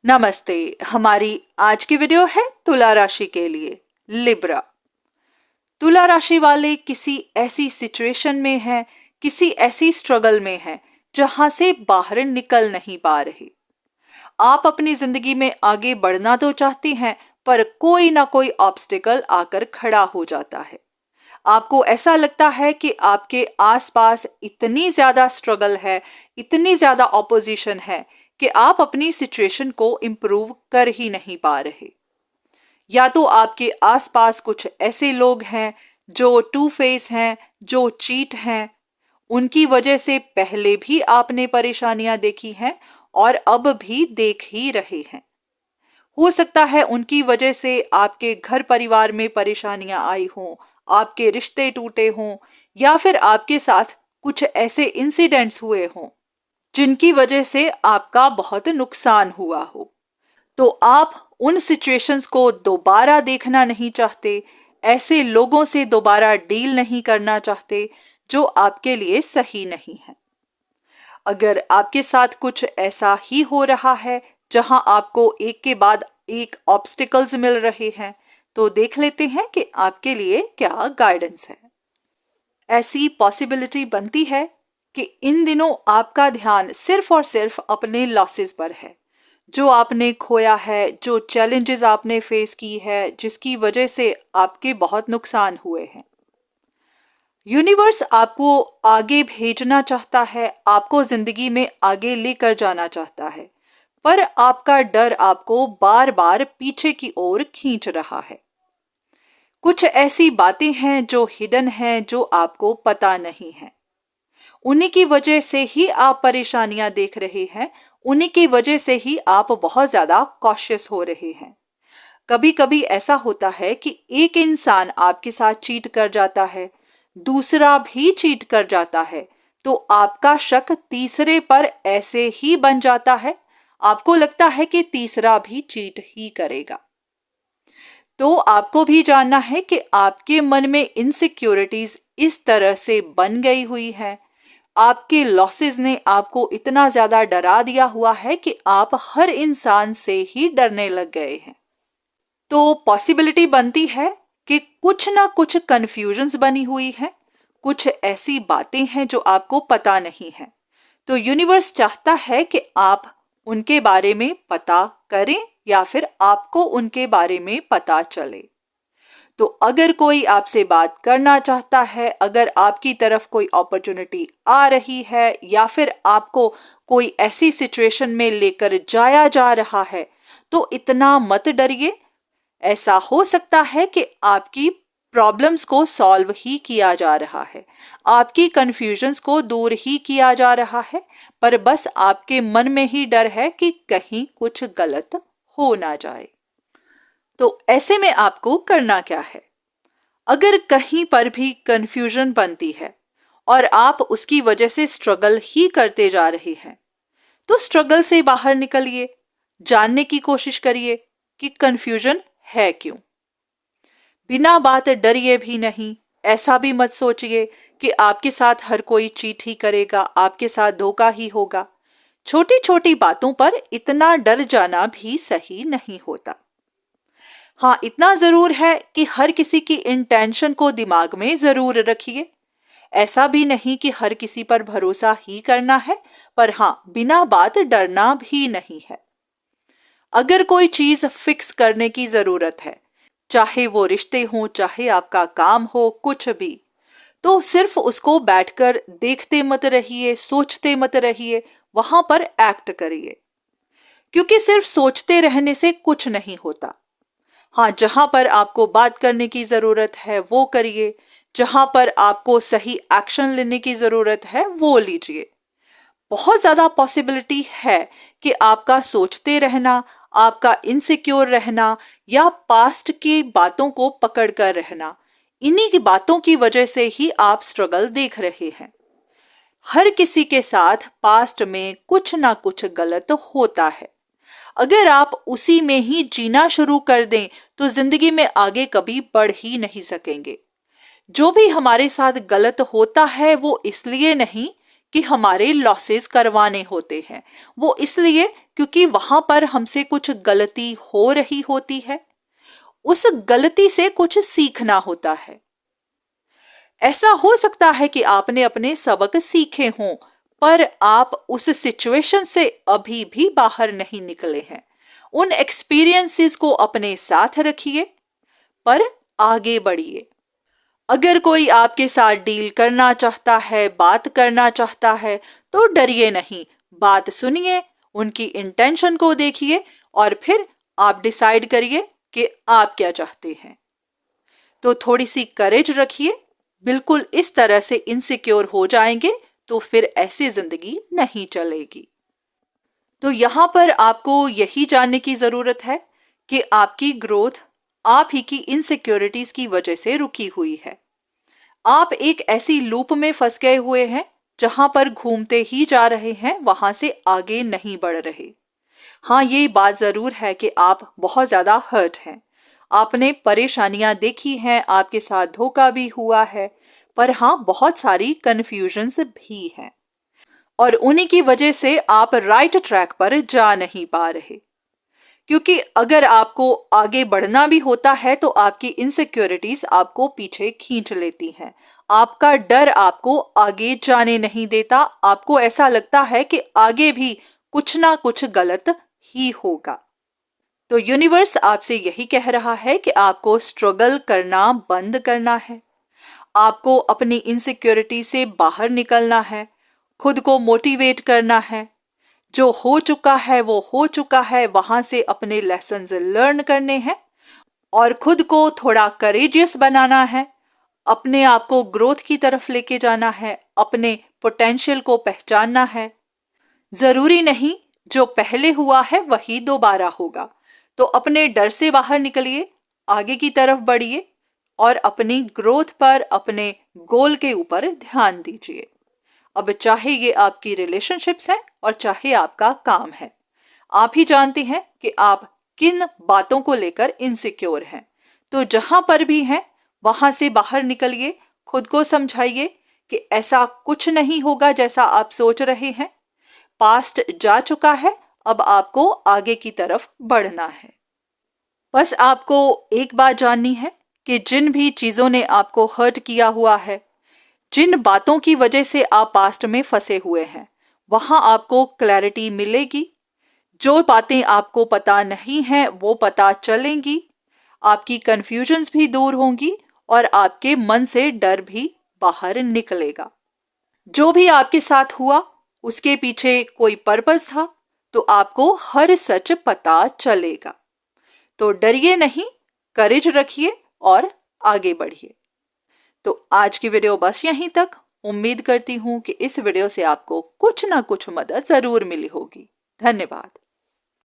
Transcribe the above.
नमस्ते। हमारी आज की वीडियो है तुला राशि के लिए, लिब्रा। तुला राशि वाले किसी ऐसी सिचुएशन में हैं, किसी ऐसी स्ट्रगल में हैं जहां से बाहर निकल नहीं पा रहे। आप अपनी जिंदगी में आगे बढ़ना तो चाहती हैं, पर कोई ना कोई ऑब्स्टिकल आकर खड़ा हो जाता है। आपको ऐसा लगता है कि आपके आसपास इतनी ज्यादा स्ट्रगल है, इतनी ज्यादा ऑपोजिशन है कि आप अपनी सिचुएशन को इम्प्रूव कर ही नहीं पा रहे। या तो आपके आसपास कुछ ऐसे लोग हैं जो टू फेस हैं, जो चीट हैं। उनकी वजह से पहले भी आपने परेशानियां देखी हैं और अब भी देख ही रहे हैं। हो सकता है उनकी वजह से आपके घर परिवार में परेशानियां आई हों, आपके रिश्ते टूटे हों, या फिर आपके साथ कुछ ऐसे इंसिडेंट्स हुए हों जिनकी वजह से आपका बहुत नुकसान हुआ हो। तो आप उन सिचुएशंस को दोबारा देखना नहीं चाहते, ऐसे लोगों से दोबारा डील नहीं करना चाहते जो आपके लिए सही नहीं है। अगर आपके साथ कुछ ऐसा ही हो रहा है जहां आपको एक के बाद एक ऑब्स्टिकल्स मिल रहे हैं, तो देख लेते हैं कि आपके लिए क्या गाइडेंस है। ऐसी पॉसिबिलिटी बनती है कि इन दिनों आपका ध्यान सिर्फ और सिर्फ अपने लॉसेस पर है, जो आपने खोया है, जो चैलेंजेस आपने फेस की है, जिसकी वजह से आपके बहुत नुकसान हुए हैं। यूनिवर्स आपको आगे भेजना चाहता है, आपको जिंदगी में आगे लेकर जाना चाहता है, पर आपका डर आपको बार बार पीछे की ओर खींच रहा है। कुछ ऐसी बातें हैं जो हिडन हैं, जो आपको पता नहीं है। उन्हीं की वजह से ही आप परेशानियां देख रहे हैं, उन्हीं की वजह से ही आप बहुत ज्यादा कॉशियस हो रहे हैं। कभी कभी ऐसा होता है कि एक इंसान आपके साथ चीट कर जाता है, दूसरा भी चीट कर जाता है, तो आपका शक तीसरे पर ऐसे ही बन जाता है। आपको लगता है कि तीसरा भी चीट ही करेगा। तो आपको भी जानना है कि आपके मन में इनसिक्योरिटीज इस तरह से बन गई हुई है, आपके लॉसेस ने आपको इतना ज्यादा डरा दिया हुआ है कि आप हर इंसान से ही डरने लग गए हैं। तो पॉसिबिलिटी बनती है कि कुछ ना कुछ कंफ्यूजन्स बनी हुई है, कुछ ऐसी बातें हैं जो आपको पता नहीं है। तो यूनिवर्स चाहता है कि आप उनके बारे में पता करें या फिर आपको उनके बारे में पता चले। तो अगर कोई आपसे बात करना चाहता है, अगर आपकी तरफ कोई अपॉर्चुनिटी आ रही है, या फिर आपको कोई ऐसी सिचुएशन में लेकर जाया जा रहा है, तो इतना मत डरिए। ऐसा हो सकता है कि आपकी प्रॉब्लम्स को सॉल्व ही किया जा रहा है, आपकी कंफ्यूजन्स को दूर ही किया जा रहा है, पर बस आपके मन में ही डर है कि कहीं कुछ गलत हो ना जाए। तो ऐसे में आपको करना क्या है? अगर कहीं पर भी कंफ्यूजन बनती है और आप उसकी वजह से स्ट्रगल ही करते जा रहे हैं, तो स्ट्रगल से बाहर निकलिए, जानने की कोशिश करिए कि कंफ्यूजन है क्यों। बिना बात डरिए भी नहीं, ऐसा भी मत सोचिए कि आपके साथ हर कोई चीट ही करेगा, आपके साथ धोखा ही होगा। छोटी छोटी बातों पर इतना डर जाना भी सही नहीं होता। हाँ, इतना जरूर है कि हर किसी की इंटेंशन को दिमाग में जरूर रखिए। ऐसा भी नहीं कि हर किसी पर भरोसा ही करना है, पर हाँ, बिना बात डरना भी नहीं है। अगर कोई चीज फिक्स करने की जरूरत है, चाहे वो रिश्ते हो, चाहे आपका काम हो, कुछ भी, तो सिर्फ उसको बैठकर देखते मत रहिए, सोचते मत रहिए, वहां पर एक्ट करिए। क्योंकि सिर्फ सोचते रहने से कुछ नहीं होता। हाँ, जहां पर आपको बात करने की जरूरत है वो करिए, जहां पर आपको सही एक्शन लेने की जरूरत है वो लीजिए। बहुत ज्यादा पॉसिबिलिटी है कि आपका सोचते रहना, आपका इनसिक्योर रहना, या पास्ट की बातों को पकड़ कर रहना, इन्हीं की बातों की वजह से ही आप स्ट्रगल देख रहे हैं। हर किसी के साथ पास्ट में कुछ ना कुछ गलत होता है। अगर आप उसी में ही जीना शुरू कर दें तो जिंदगी में आगे कभी बढ़ ही नहीं सकेंगे। जो भी हमारे साथ गलत होता है वो इसलिए नहीं कि हमारे लॉसेस करवाने होते हैं, वो इसलिए क्योंकि वहां पर हमसे कुछ गलती हो रही होती है, उस गलती से कुछ सीखना होता है। ऐसा हो सकता है कि आपने अपने सबक सीखे हों, पर आप उस सिचुएशन से अभी भी बाहर नहीं निकले हैं। उन एक्सपीरियंसेस को अपने साथ रखिए, पर आगे बढ़िए। अगर कोई आपके साथ डील करना चाहता है, बात करना चाहता है, तो डरिए नहीं, बात सुनिए, उनकी इंटेंशन को देखिए और फिर आप डिसाइड करिए कि आप क्या चाहते हैं। तो थोड़ी सी करेज रखिए। बिल्कुल इस तरह से इनसिक्योर हो जाएंगे तो फिर ऐसी जिंदगी नहीं चलेगी। तो यहां पर आपको यही जानने की जरूरत है कि आपकी ग्रोथ आप ही की इनसिक्योरिटीज की वजह से रुकी हुई है। आप एक ऐसी लूप में फंस गए हुए हैं जहां पर घूमते ही जा रहे हैं, वहां से आगे नहीं बढ़ रहे। हाँ, ये बात जरूर है कि आप बहुत ज्यादा हर्ट हैं, आपने परेशानियां देखी हैं, आपके साथ धोखा भी हुआ है, पर हाँ बहुत सारी कंफ्यूजन्स भी हैं और उन्हीं की वजह से आप राइट ट्रैक पर जा नहीं पा रहे। क्योंकि अगर आपको आगे बढ़ना भी होता है तो आपकी इनसिक्योरिटीज आपको पीछे खींच लेती हैं। आपका डर आपको आगे जाने नहीं देता। आपको ऐसा लगता है कि आगे भी कुछ ना कुछ गलत ही होगा। तो यूनिवर्स आपसे यही कह रहा है कि आपको स्ट्रगल करना बंद करना है, आपको अपनी इनसिक्योरिटी से बाहर निकलना है, खुद को मोटिवेट करना है। जो हो चुका है वो हो चुका है, वहां से अपने लेसन्स लर्न करने हैं और खुद को थोड़ा करेजियस बनाना है, अपने आप को ग्रोथ की तरफ लेके जाना है, अपने पोटेंशियल को पहचानना है। जरूरी नहीं जो पहले हुआ है वही दोबारा होगा। तो अपने डर से बाहर निकलिए, आगे की तरफ बढ़िए और अपनी ग्रोथ पर, अपने गोल के ऊपर ध्यान दीजिए। अब चाहे ये आपकी रिलेशनशिप्स हैं और चाहे आपका काम है, आप ही जानते हैं कि आप किन बातों को लेकर इनसिक्योर हैं। तो जहां पर भी हैं वहां से बाहर निकलिए, खुद को समझाइए कि ऐसा कुछ नहीं होगा जैसा आप सोच रहे हैं। पास्ट जा चुका है, अब आपको आगे की तरफ बढ़ना है। बस आपको एक बात जाननी है कि जिन भी चीजों ने आपको हर्ट किया हुआ है, जिन बातों की वजह से आप पास्ट में फंसे हुए हैं, वहां आपको क्लैरिटी मिलेगी। जो बातें आपको पता नहीं हैं वो पता चलेंगी, आपकी कंफ्यूजन्स भी दूर होंगी और आपके मन से डर भी बाहर निकलेगा। जो भी आपके साथ हुआ उसके पीछे कोई पर्पस था, तो आपको हर सच पता चलेगा। तो डरिए नहीं, करेज रखिए और आगे बढ़िए। तो आज की वीडियो बस यहीं तक। उम्मीद करती हूँ कि इस वीडियो से आपको कुछ ना कुछ मदद जरूर मिली होगी। धन्यवाद।